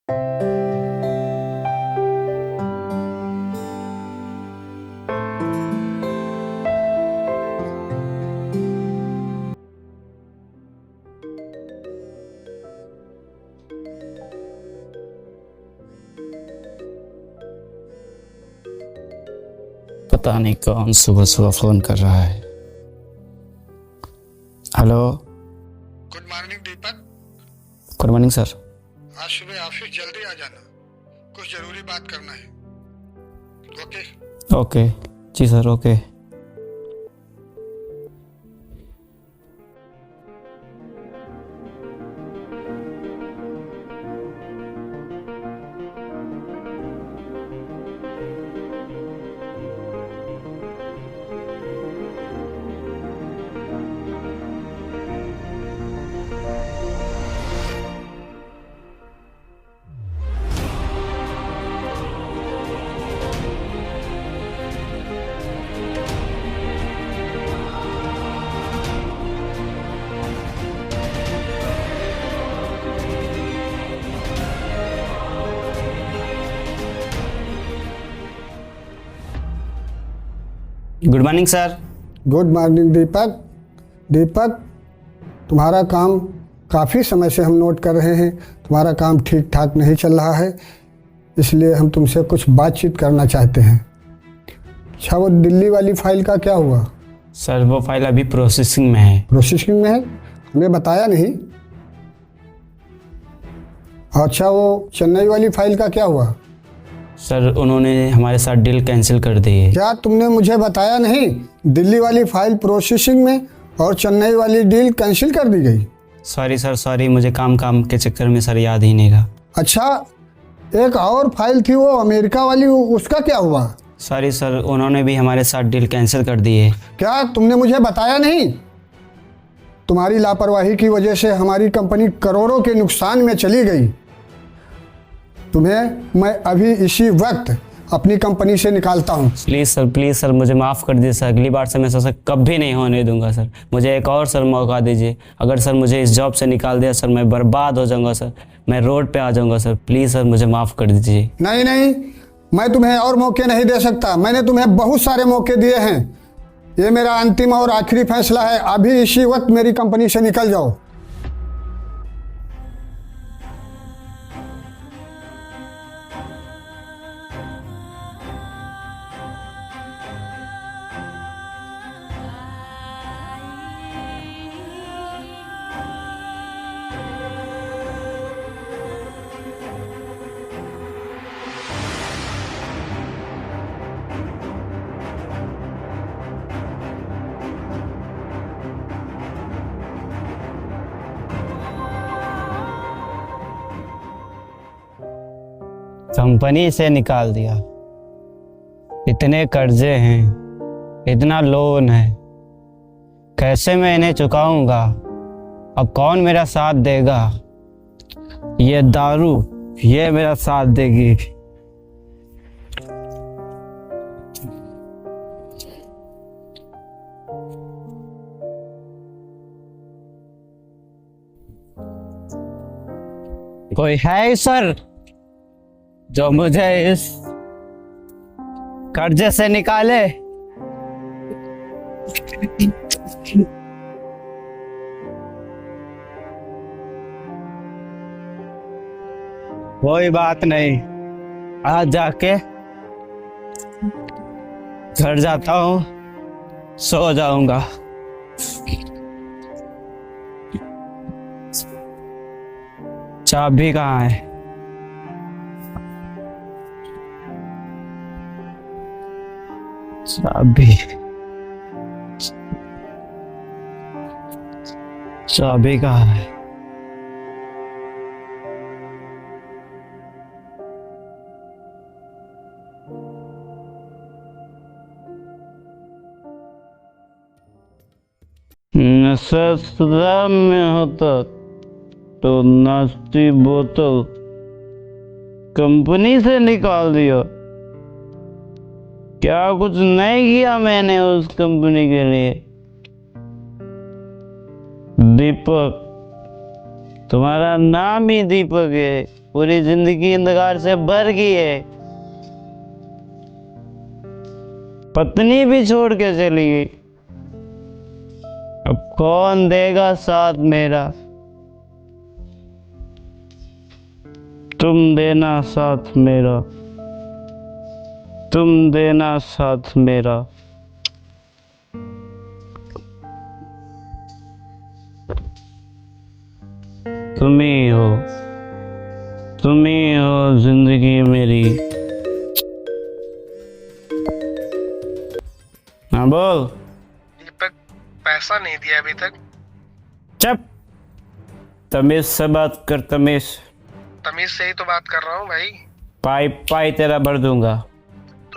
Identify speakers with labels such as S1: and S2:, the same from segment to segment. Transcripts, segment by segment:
S1: पता नहीं कौन सुबह सुबह फोन कर रहा है। Hello.
S2: Good morning Deepak.
S1: Good morning sir.
S2: आज सुबह ऑफिस जल्दी आ जाना, कुछ जरूरी बात करना है। ओके।
S1: ओके जी sir, okay. Good morning sir.
S2: Good morning Deepak. Deepak, तुम्हारा काम काफ़ी समय से हम नोट कर रहे हैं, तुम्हारा काम ठीक ठाक नहीं चल रहा है, इसलिए हम तुमसे कुछ बातचीत करना चाहते हैं। अच्छा, वो दिल्ली वाली फाइल का क्या हुआ?
S1: सर वो फाइल अभी प्रोसेसिंग में है।
S2: प्रोसेसिंग में है? हमें बताया नहीं। अच्छा, वो चेन्नई वाली फाइल का क्या हुआ?
S1: सर उन्होंने हमारे साथ डील कैंसिल कर दी है।
S2: क्या तुमने मुझे बताया नहीं? दिल्ली वाली फाइल प्रोसेसिंग में और चेन्नई वाली डील कैंसिल कर दी गई।
S1: सॉरी सर, सॉरी, मुझे काम के चक्कर में सर याद ही नहीं रहा।
S2: अच्छा, एक और फाइल थी वो अमेरिका वाली, उसका क्या हुआ?
S1: सॉरी सर, उन्होंने भी हमारे साथ डील कैंसिल कर दी है।
S2: क्या तुमने मुझे बताया नहीं? तुम्हारी लापरवाही की वजह से हमारी कंपनी करोड़ों के नुकसान में चली गई। तुम्हें मैं अभी इसी वक्त अपनी कंपनी से निकालता हूँ।
S1: प्लीज़ सर, मुझे माफ़ कर दीजिए सर। अगली बार से मैं सर कभी नहीं होने दूंगा सर। मुझे एक और सर मौका दीजिए। अगर सर मुझे इस जॉब से निकाल दिया सर, मैं बर्बाद हो जाऊंगा सर, मैं रोड पे आ जाऊंगा सर। प्लीज़ सर, मुझे माफ़ कर दीजिए।
S2: नहीं नहीं, मैं तुम्हें और मौके नहीं दे सकता। मैंने तुम्हें बहुत सारे मौके दिए हैं। ये मेरा अंतिम और आखिरी फैसला है। अभी इसी वक्त मेरी कंपनी से निकल जाओ।
S1: कंपनी से निकाल दिया, इतने कर्जे हैं, इतना लोन है, कैसे मैं इन्हें चुकाऊंगा? अब कौन मेरा साथ देगा? ये दारू, ये मेरा साथ देगी। कोई है सर जो मुझे इस कर्जे से निकाले? कोई बात नहीं, आज जाके घर जाता हूँ, सो जाऊंगा। चाबी कहाँ है? चाबी कहाँ है? नशा में होता तो नाश्ती बोतल कंपनी से निकाल दिया। क्या कुछ नहीं किया मैंने उस कंपनी के लिए? दीपक, तुम्हारा नाम ही दीपक है। पूरी जिंदगी अंधकार से भर गई है। पत्नी भी छोड़ के चली गई। अब कौन देगा साथ मेरा? तुम देना साथ मेरा, तुम देना साथ मेरा। तुम ही हो, तुम ही हो जिंदगी मेरी। हाँ बोल।
S3: दीपक, पैसा नहीं दिया अभी तक।
S1: चुप, तमीज से बात कर, तमीज।
S3: तमीज से ही तो बात कर रहा हूँ भाई।
S1: पाई पाई तेरा भर दूंगा।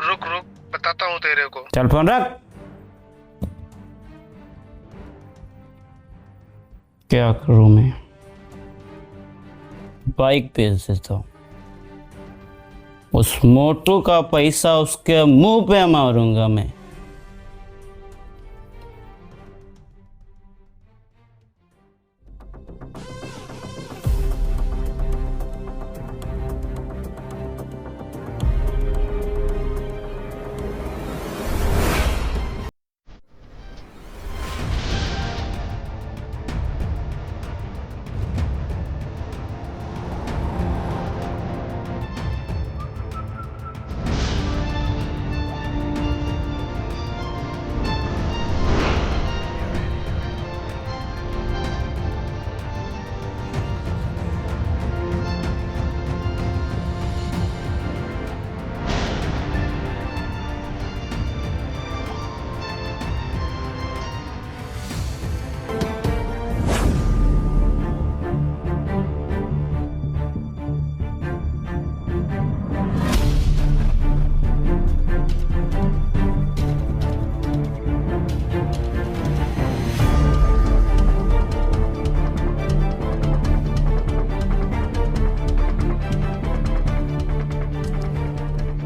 S3: रुक रुक, बताता हूँ तेरे को।
S1: चल फोन रख। क्या करूं मैं? बाइक बेच देता हूँ, उस मोटू का पैसा उसके मुंह पे मारूंगा मैं।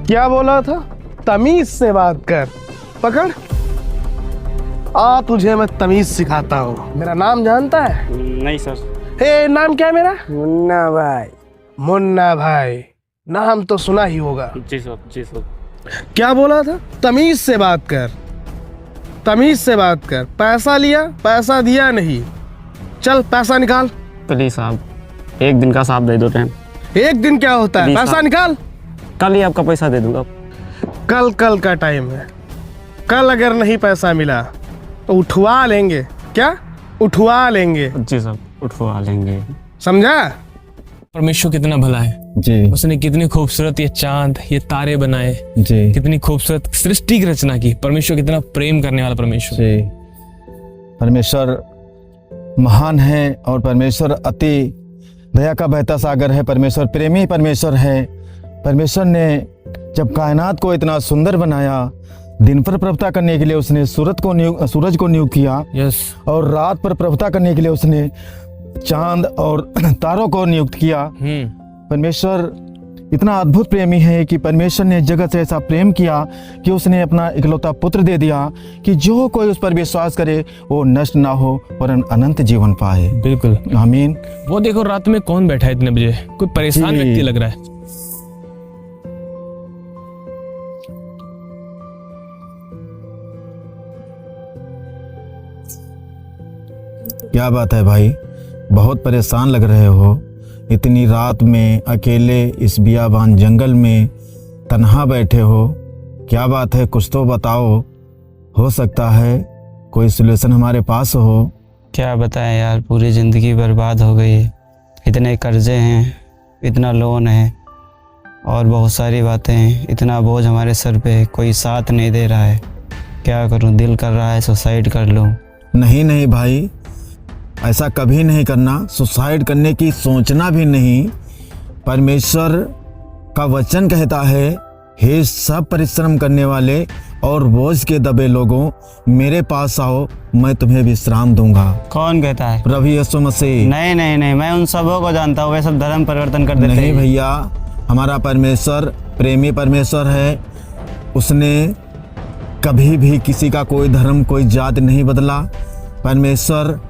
S3: क्या बोला था? तमीज से बात कर। पकड़, आ तुझे मैं तमीज सिखाता हूँ। मेरा नाम जानता है?
S1: नहीं सर।
S3: हे, नाम क्या है मेरा?
S2: मुन्ना भाई।
S3: मुन्ना भाई, नाम तो सुना ही होगा।
S1: जी सर, जी सर।
S3: क्या बोला था? तमीज से बात कर, तमीज से बात कर। पैसा लिया, पैसा दिया नहीं। चल पैसा निकाल।
S1: प्लीज साहब, एक दिन का साहब दे दो टाइम।
S3: एक दिन क्या होता है?
S1: प्लीज
S3: पैसा
S1: साहब।
S3: निकाल।
S1: कल ही आपका पैसा दे दूंगा।
S3: कल का टाइम है। कल अगर नहीं पैसा मिला तो उठवा लेंगे। क्या? उठवा लेंगे।
S1: जी साहब, उठवा लेंगे।
S3: समझा?
S4: परमेश्वर कितना भला है
S5: जी
S4: उसने कितनी खूबसूरत ये चांद, ये तारे बनाए,
S5: जी
S4: कितनी खूबसूरत सृष्टि की रचना की। परमेश्वर कितना प्रेम करने वाला परमेश्वर।
S5: जी। परमेश्वर महान है और परमेश्वर अति दया का बहता सागर है। परमेश्वर प्रेमी परमेश्वर है। परमेश्वर ने जब कायनात को इतना सुंदर बनाया, दिन पर प्रभुता करने के लिए उसने सूरज को नियुक्त किया
S4: यस।
S5: और रात पर प्रभुता करने के लिए उसने चांद और तारों को नियुक्त किया। परमेश्वर इतना अद्भुत प्रेमी है कि परमेश्वर ने जगत से ऐसा प्रेम किया कि उसने अपना इकलौता पुत्र दे दिया कि जो कोई उस पर विश्वास करे वो नष्ट ना हो वरन अनंत जीवन पाए।
S4: बिल्कुल।
S5: आमीन।
S4: वो देखो रात में कौन बैठा है इतने बजे? कोई परेशान
S5: जी।
S4: व्यक्ति लग रहा है।
S5: क्या बात है भाई, बहुत परेशान लग रहे हो। इतनी रात में अकेले इस बियाबान जंगल में तन्हा बैठे हो। क्या बात है, कुछ तो बताओ। हो सकता है कोई सलूशन हमारे पास हो।
S1: क्या बताएं यार, पूरी ज़िंदगी बर्बाद हो गई है। इतने कर्जे हैं, इतना लोन है और बहुत सारी बातें हैं। इतना बोझ हमारे सर पे, कोई साथ नहीं दे रहा है। क्या करूं, दिल कर रहा है सुसाइड कर लूं।
S5: नहीं नहीं भाई, ऐसा कभी नहीं करना। सुसाइड करने की सोचना भी नहीं। परमेश्वर का वचन कहता है, हे सब परिश्रम करने वाले और बोझ के दबे लोगों, मेरे पास आओ, मैं तुम्हें विश्राम दूंगा।
S1: कौन कहता है?
S5: प्रभु यीशु मसीह।
S1: नहीं नहीं नहीं, मैं उन सबों को जानता हूँ, वे सब धर्म परिवर्तन कर देते
S5: नहीं
S1: हैं।
S5: भैया, हमारा परमेश्वर प्रेमी परमेश्वर है। उसने कभी भी किसी का कोई धर्म, कोई जात नहीं बदला। परमेश्वर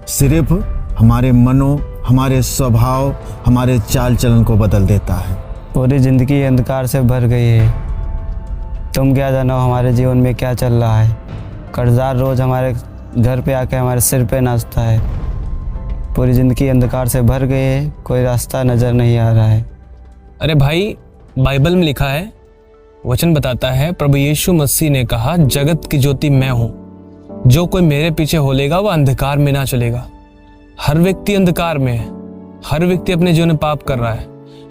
S5: सिर्फ हमारे मनों, हमारे स्वभाव, हमारे चाल चलन को बदल देता है।
S1: पूरी ज़िंदगी अंधकार से भर गई है। तुम क्या जानो हमारे जीवन में क्या चल रहा है। कर्जदार रोज़ हमारे घर पे आके हमारे सिर पे नाचता है। पूरी ज़िंदगी अंधकार से भर गई है, कोई रास्ता नज़र नहीं आ रहा है।
S4: अरे भाई, बाइबल में लिखा है, वचन बताता है, प्रभु यीशु मसीह ने कहा, जगत की ज्योति मैं हूँ, जो कोई मेरे पीछे होलेगा वह अंधकार में ना चलेगा। हर व्यक्ति अंधकार में है, हर व्यक्ति अपने जीवन में पाप कर रहा है।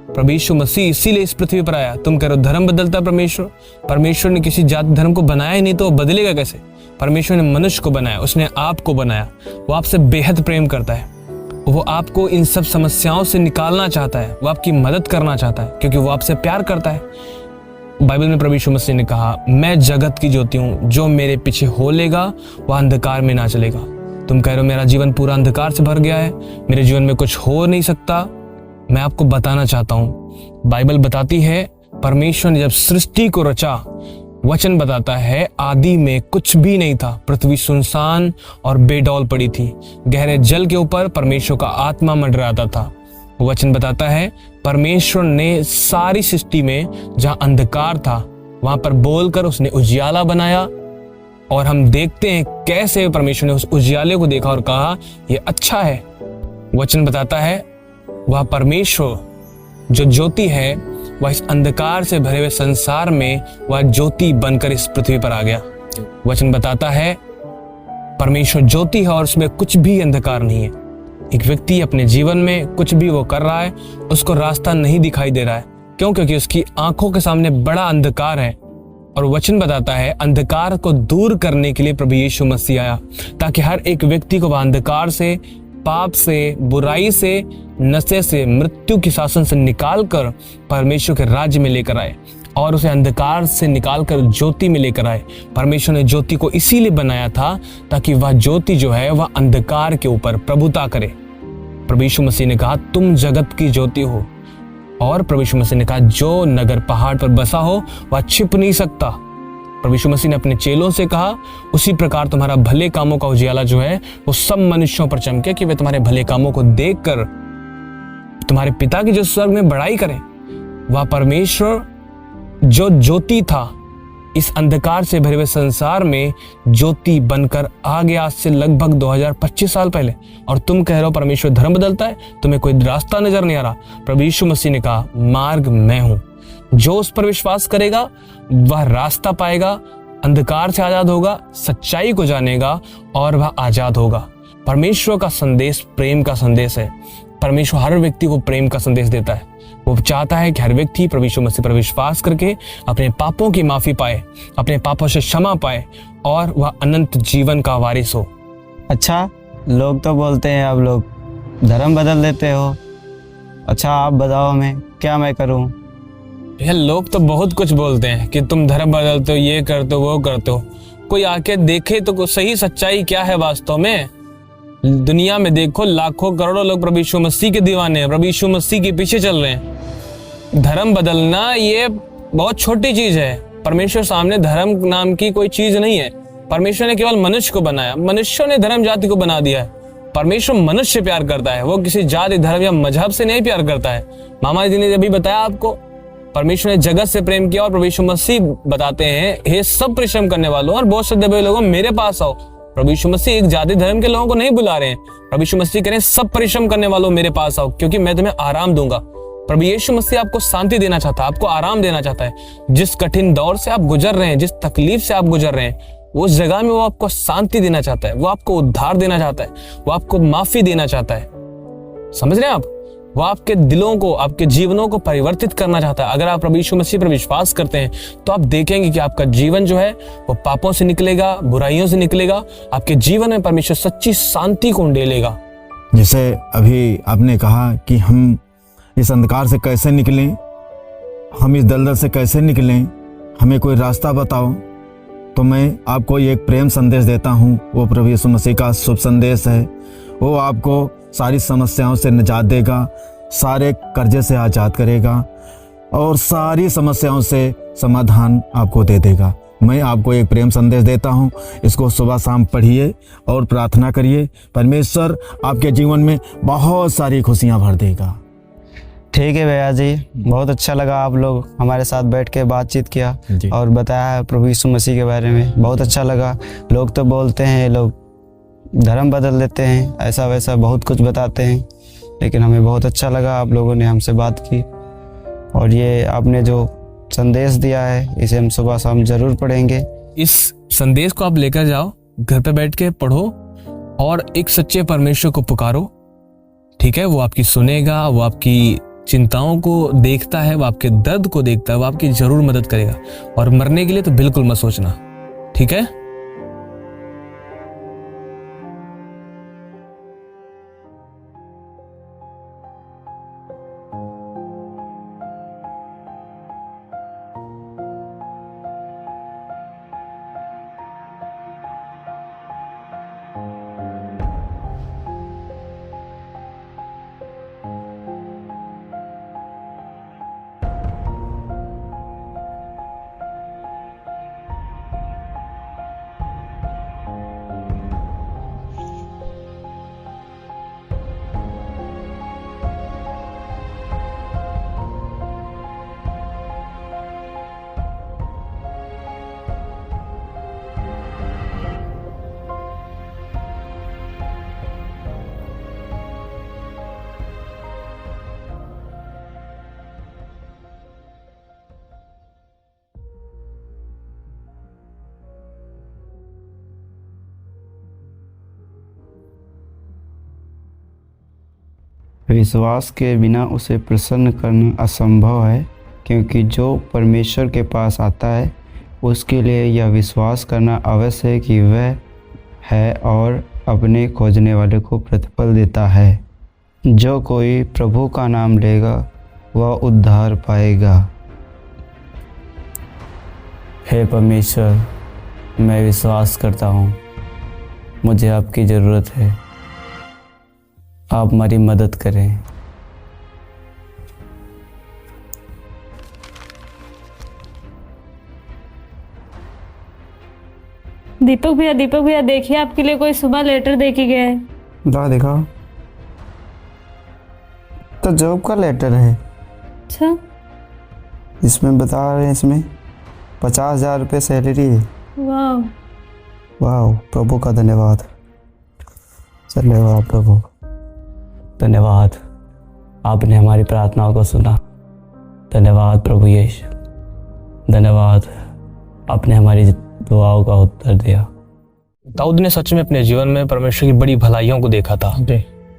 S4: प्रभु यीशु मसीह इसीलिए इस पृथ्वी पर आया। तुम कह रहे हो धर्म बदलता परमेश्वर। परमेश्वर ने किसी जाति धर्म को बनाया ही नहीं, तो वो बदलेगा कैसे? परमेश्वर ने मनुष्य को बनाया, उसने आपको बनाया। वो आपसे बेहद प्रेम करता है। वो आपको इन सब समस्याओं से निकालना चाहता है, वो आपकी मदद करना चाहता है, क्योंकि वो आपसे प्यार करता है। बाइबल में प्रभु यीशु मसीह ने कहा, मैं जगत की ज्योति हूँ, जो मेरे पीछे होलेगा वह अंधकार में ना चलेगा। तुम कह रहे हो मेरा जीवन पूरा अंधकार से भर गया है, मेरे जीवन में कुछ हो नहीं सकता। मैं आपको बताना चाहता हूँ, बाइबल बताती है परमेश्वर ने जब सृष्टि को रचा, वचन बताता है आदि में कुछ भी नहीं था, पृथ्वी सुनसान और बेडौल पड़ी थी, गहरे जल के ऊपर परमेश्वर का आत्मा मंडराता था। वचन बताता है परमेश्वर ने सारी सृष्टि में जहां अंधकार था वहां पर बोलकर उसने उजियाला बनाया। और हम देखते हैं कैसे परमेश्वर ने उस उजियाले को देखा और कहा यह अच्छा है। वचन बताता है वह परमेश्वर जो ज्योति है वह इस अंधकार से भरे हुए संसार में वह ज्योति बनकर इस पृथ्वी पर आ गया। वचन बताता है परमेश्वर ज्योति है और उसमें कुछ भी अंधकार नहीं है। एक व्यक्ति अपने जीवन में कुछ भी वो कर रहा है, उसको रास्ता नहीं दिखाई दे रहा है। क्यों? क्योंकि उसकी आंखों के सामने बड़ा अंधकार है। और वचन बताता है अंधकार को दूर करने के लिए प्रभु यीशु मसीह आया, ताकि हर एक व्यक्ति को वह अंधकार से, पाप से, बुराई से, नशे से, मृत्यु की शासन से निकालकर परमेश्वर के राज्य में लेकर आए और उसे अंधकार से निकालकर ज्योति में लेकर आए। परमेश्वर ने ज्योति को इसीलिए बनाया था ताकि वह ज्योति जो है वह अंधकार के ऊपर प्रभुता करे। प्रभु यीशु मसीह ने कहा तुम जगत की ज्योति हो। और प्रभु यीशु मसीह ने कहा जो नगर पहाड़ पर बसा हो वह छिप नहीं सकता। प्रभु यीशु मसीह ने अपने चेलों से कहा उसी प्रकार तुम्हारा भले कामों का उजियाला जो है वो सब मनुष्यों पर चमके, कि वे तुम्हारे भले कामों को देखकर तुम्हारे पिता की जो स्वर्ग में बड़ाई करें। वह परमेश्वर जो ज्योति था इस अंधकार से भरे हुए संसार में ज्योति बनकर आ गया आज से लगभग 2025 साल पहले। और तुम कह रहे हो परमेश्वर धर्म बदलता है, तुम्हें कोई रास्ता नजर नहीं आ रहा। प्रभु यीशु मसीह ने कहा मार्ग मैं हूं, जो उस पर विश्वास करेगा वह रास्ता पाएगा, अंधकार से आजाद होगा, सच्चाई को जानेगा और वह आजाद होगा। परमेश्वर का संदेश प्रेम का संदेश है। परमेश्वर हर व्यक्ति को प्रेम का संदेश देता है। वो चाहता है कि हर व्यक्ति प्रभु यीशु मसीह पर विश्वास करके अपने पापों की माफी पाए, अपने पापों से क्षमा पाए और वह अनंत जीवन का वारिस हो।
S1: अच्छा, लोग तो बोलते हैं अब लोग धर्म बदल देते हो। अच्छा आप बताओ हमें क्या मैं करूं?
S4: यह लोग तो बहुत कुछ बोलते हैं कि तुम धर्म बदलते हो, ये करते हो, वो करते हो। कोई आके देखे तो सही सच्चाई क्या है वास्तव में। दुनिया में देखो लाखों करोड़ों लोग प्रभु यीशु मसीह के दीवाने हैं, प्रभु यीशु मसीह के पीछे चल रहे हैं। धर्म बदलना ये बहुत छोटी चीज है। परमेश्वर सामने धर्म नाम की कोई चीज नहीं है। परमेश्वर ने केवल मनुष्य को बनाया, मनुष्यों ने धर्म जाति को बना दिया है। परमेश्वर मनुष्य से प्यार करता है, वो किसी जाति धर्म या मजहब से नहीं प्यार करता है। मामा जी ने अभी बताया आपको, परमेश्वर ने जगत से प्रेम किया और प्रभु यीशु मसीह बताते हैं हे सब परिश्रम करने वालों और बहुत से दबे लोगों मेरे पास आओ। प्रभु यीशु मसीह एक जाति धर्म के लोगों को नहीं बुला रहे हैं। प्रभु यीशु मसीह कह रहे हैं सब परिश्रम करने वालों मेरे पास आओ, क्योंकि मैं तुम्हें आराम दूंगा। प्रभु यीशु मसीह आपको शांति देना चाहता है, आपको आराम देना चाहता है। जिस कठिन दौर से आप गुजर रहे हैं, जिस तकलीफ से आप गुजर रहे हैं, उस जगह में वो आपको शांति देना चाहता है, वो आपको उद्धार देना चाहता है, वो आपको माफी देना चाहता है। समझ रहे हैं आप? वो आपके दिलों को, आपके जीवनों को परिवर्तित करना चाहता है। अगर आप प्रभु यीशु मसीह पर विश्वास करते हैं तो आप देखेंगे कि आपका जीवन जो है वो पापों से निकलेगा, बुराइयों से निकलेगा। आपके जीवन में परमेश्वर सच्ची शांति को उंडेलेगा।
S5: जैसे अभी आपने कहा कि हम इस अंधकार से कैसे निकलें, हम इस दलदल से कैसे निकलें, हमें कोई रास्ता बताओ। तो मैं आपको एक प्रेम संदेश देता हूँ, वो प्रभु यीशु मसीह का शुभ संदेश है। वो आपको सारी समस्याओं से निजात देगा, सारे कर्जे से आज़ाद करेगा और सारी समस्याओं से समाधान आपको दे देगा। मैं आपको एक प्रेम संदेश देता हूँ, इसको सुबह शाम पढ़िए और प्रार्थना करिए। परमेश्वर आपके जीवन में बहुत सारी खुशियाँ भर देगा।
S1: ठीक है भैया जी, बहुत अच्छा लगा आप लोग हमारे साथ बैठ के बातचीत किया
S5: जी।
S1: और बताया प्रभु यीशु मसीह के बारे में, बहुत अच्छा लगा। लोग तो बोलते हैं ये लोग धर्म बदल देते हैं, ऐसा वैसा बहुत कुछ बताते हैं, लेकिन हमें बहुत अच्छा लगा आप लोगों ने हमसे बात की। और ये आपने जो संदेश दिया है इसे हम सुबह शाम ज़रूर पढ़ेंगे।
S4: इस संदेश को आप लेकर जाओ, घर पे बैठ के पढ़ो और एक सच्चे परमेश्वर को पुकारो। ठीक है, वो आपकी सुनेगा, वो आपकी चिंताओं को देखता है, वो आपके दर्द को देखता है, वो आपकी जरूर मदद करेगा। और मरने के लिए तो बिल्कुल मत सोचना। ठीक है,
S1: विश्वास के बिना उसे प्रसन्न करना असंभव है, क्योंकि जो परमेश्वर के पास आता है उसके लिए यह विश्वास करना आवश्यक है कि वह है और अपने खोजने वाले को प्रतिफल देता है। जो कोई प्रभु का नाम लेगा वह उद्धार पाएगा। हे परमेश्वर, मैं विश्वास करता हूँ, मुझे आपकी ज़रूरत है, आप हमारी मदद करें।
S6: दीपक भैया देखिए, आपके लिए कोई सुबह लेटर दे के गया है।
S1: ला दिखाओ। तो जॉब का लेटर है।
S6: अच्छा,
S1: इसमें बता रहे हैं इसमें 50,000 रुपये सैलरी है।
S6: वाह,
S1: वाह, प्रभु का धन्यवाद। चले वाह प्रभु, धन्यवाद, आपने हमारी प्रार्थनाओं को सुना। धन्यवाद प्रभु यीशु, धन्यवाद, आपने हमारी दुआओं का उत्तर दिया।
S4: दाऊद ने सच में अपने जीवन में परमेश्वर की बड़ी भलाइयों को देखा था।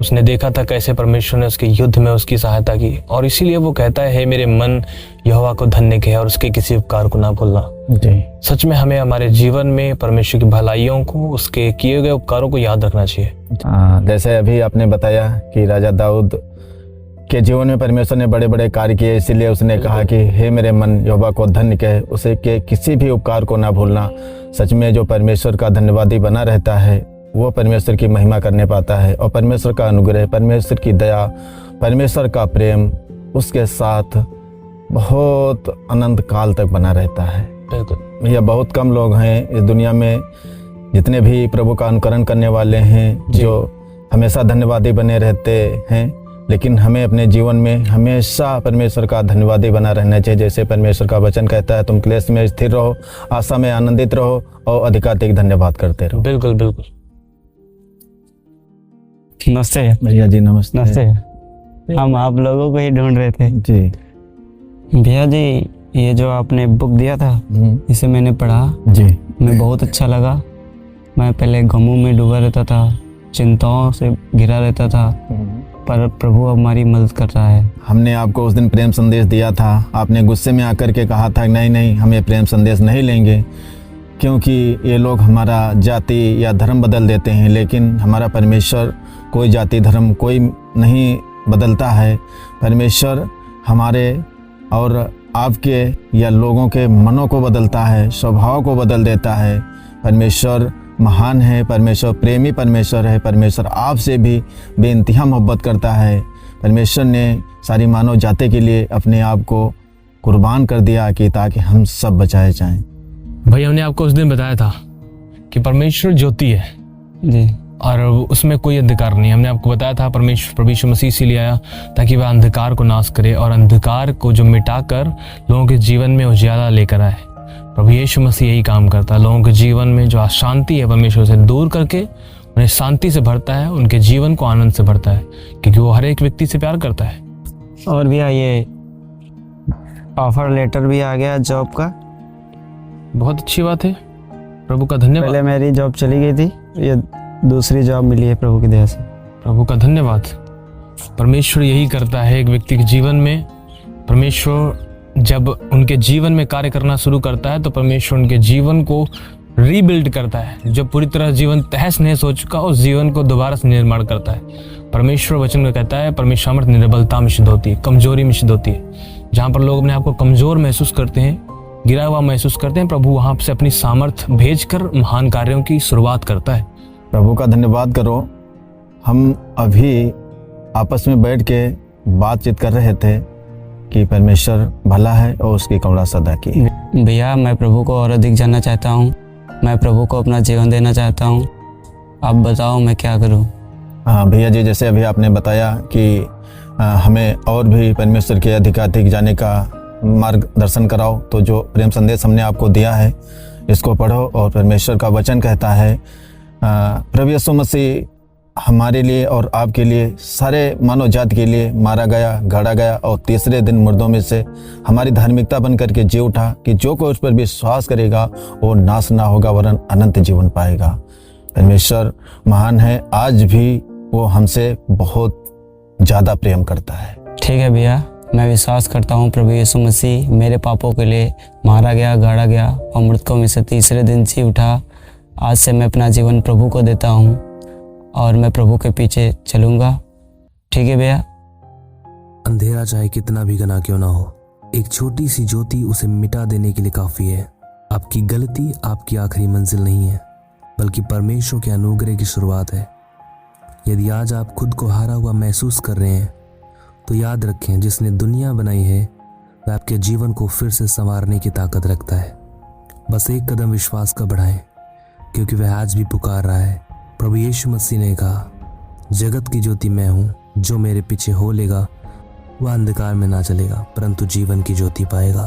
S4: उसने देखा था कैसे परमेश्वर ने उसके युद्ध में उसकी सहायता की, और इसीलिए वो कहता है, हे मेरे मन यहोवा को धन्य कहे और उसके किसी उपकार को ना भूलना। सच में हमें हमारे जीवन में परमेश्वर की भलाइयों को, उसके किए गए उपकारों को याद रखना चाहिए।
S5: जैसे अभी आपने बताया कि राजा दाऊद के जीवन में परमेश्वर ने बड़े बड़े कार्य किए, इसीलिए उसने कहा कि हे मेरे मन यहोवा को धन्य कहे, उसे के किसी भी उपकार को ना भूलना। सच में जो परमेश्वर का धन्यवादी बना रहता है वो परमेश्वर की महिमा करने पाता है, और परमेश्वर का अनुग्रह, परमेश्वर की दया, परमेश्वर का प्रेम उसके साथ बहुत अनंत काल तक बना रहता है।
S4: बिल्कुल,
S5: यह बहुत कम लोग हैं इस दुनिया में जितने भी प्रभु का अनुकरण करने वाले हैं जो हमेशा धन्यवादी बने रहते हैं, लेकिन हमें अपने जीवन में हमेशा परमेश्वर का धन्यवादी बना रहना चाहिए। जैसे परमेश्वर का वचन कहता है, तुम क्लेश में स्थिर रहो, आशा में आनंदित रहो और अधिकाधिक धन्यवाद करते रहो।
S4: बिल्कुल बिल्कुल।
S1: नमस्ते
S5: भैया जी, नमस्ते।
S1: नमस्ते। हम आप लोगों को ही ढूंढ रहे थे।
S5: जी
S1: भैया जी, ये जो आपने बुक दिया था इसे मैंने पढ़ा
S5: जी,
S1: मैं बहुत अच्छा लगा। मैं पहले गमों में डूबा रहता था, चिंताओं से घिरा रहता था, पर प्रभु हमारी मदद कर रहा है।
S5: हमने आपको उस दिन प्रेम संदेश दिया था, आपने गुस्से में आकर के कहा था नहीं नहीं, हम ये प्रेम संदेश नहीं लेंगे क्योंकि ये लोग हमारा जाति या धर्म बदल देते हैं, लेकिन हमारा परमेश्वर कोई जाति धर्म कोई नहीं बदलता है। परमेश्वर हमारे और आपके या लोगों के मनों को बदलता है, स्वभाव को बदल देता है। परमेश्वर महान है, परमेश्वर प्रेमी परमेश्वर है। परमेश्वर आपसे भी बेइंतहा मोहब्बत करता है। परमेश्वर ने सारी मानव जाति के लिए अपने आप को कुर्बान कर दिया कि ताकि हम सब बचाए जाएं।
S4: भाई हमने आपको उस दिन बताया था कि परमेश्वर ज्योति है
S1: जी
S4: और उसमें कोई अंधकार नहीं। हमने आपको बताया था परमेश्वर प्रभु यीशु मसीह इसीलिए आया ताकि वह अंधकार को नाश करे और अंधकार को जो मिटाकर लोगों के जीवन में उजियाला लेकर आए। प्रभु यीशु मसीह यही काम करता है, लोगों के जीवन में जो अशांति है परमेश्वर से दूर करके उन्हें शांति से भरता है, उनके जीवन को आनंद से भरता है, क्योंकि वो हर एक व्यक्ति से प्यार करता है।
S1: और भैया ये ऑफर लेटर भी आ गया जॉब का।
S4: बहुत अच्छी बात है, प्रभु का धन्यवाद।
S1: पहले मेरी जॉब चली गई थी, ये दूसरी जॉब मिली है प्रभु की दया से।
S4: प्रभु का धन्यवाद। परमेश्वर यही करता है एक व्यक्ति के जीवन में। परमेश्वर जब उनके जीवन में कार्य करना शुरू करता है तो परमेश्वर उनके जीवन को रीबिल्ड करता है। जब पूरी तरह जीवन तहस नहस हो चुका उस जीवन को दोबारा से निर्माण करता है। परमेश्वर वचन में कहता है परमेश्वर सामर्थ निर्बलता में सिद्ध होती है, कमजोरी में सिद्ध होती है। जहाँ पर लोग अपने आप को कमजोर महसूस करते हैं, गिरा हुआ महसूस करते हैं, प्रभु वहाँ से अपनी सामर्थ भेजकर महान कार्यों की शुरुआत करता है।
S5: प्रभु का धन्यवाद करो। हम अभी आपस में बैठ के बातचीत कर रहे थे कि परमेश्वर भला है और उसकी करुणा सदा की है।
S1: भैया मैं प्रभु को और अधिक जानना चाहता हूँ, मैं प्रभु को अपना जीवन देना चाहता हूँ। आप बताओ मैं क्या करूँ।
S5: हाँ भैया जी, जैसे अभी आपने बताया कि हमें और भी परमेश्वर के अधिक जाने का मार्गदर्शन कराओ, तो जो प्रेम संदेश हमने आपको दिया है इसको पढ़ो। और परमेश्वर का वचन कहता है प्रभु यीशु मसीह हमारे लिए और आपके लिए, सारे मानव जाति के लिए मारा गया, गाड़ा गया और तीसरे दिन मुर्दों में से हमारी धार्मिकता बन करके जी उठा कि जो कोई उस पर विश्वास करेगा वो नाश ना होगा वरन अनंत जीवन पाएगा। परमेश्वर महान है, आज भी वो हमसे बहुत ज़्यादा प्रेम करता है।
S1: ठीक है भैया, मैं विश्वास करता हूँ प्रभु यीशु मसीह मेरे पापों के लिए मारा गया, गाड़ा गया और मृतकों में से तीसरे दिन जी उठा। आज से मैं अपना जीवन प्रभु को देता हूँ और मैं प्रभु के पीछे चलूँगा। ठीक है भैया।
S7: अंधेरा चाहे कितना भी घना क्यों ना हो, एक छोटी सी ज्योति उसे मिटा देने के लिए काफ़ी है। आपकी गलती आपकी आखिरी मंजिल नहीं है, बल्कि परमेश्वर के अनुग्रह की शुरुआत है। यदि आज आप खुद को हारा हुआ महसूस कर रहे हैं तो याद रखें, जिसने दुनिया बनाई है वह आपके जीवन को फिर से संवारने की ताकत रखता है। बस एक कदम विश्वास का बढ़ाएं, क्योंकि वह आज भी पुकार रहा है। प्रभु यीशु मसीह ने कहा, जगत की ज्योति मैं हूँ, जो मेरे पीछे हो लेगा वह अंधकार में ना चलेगा परंतु जीवन की ज्योति पाएगा।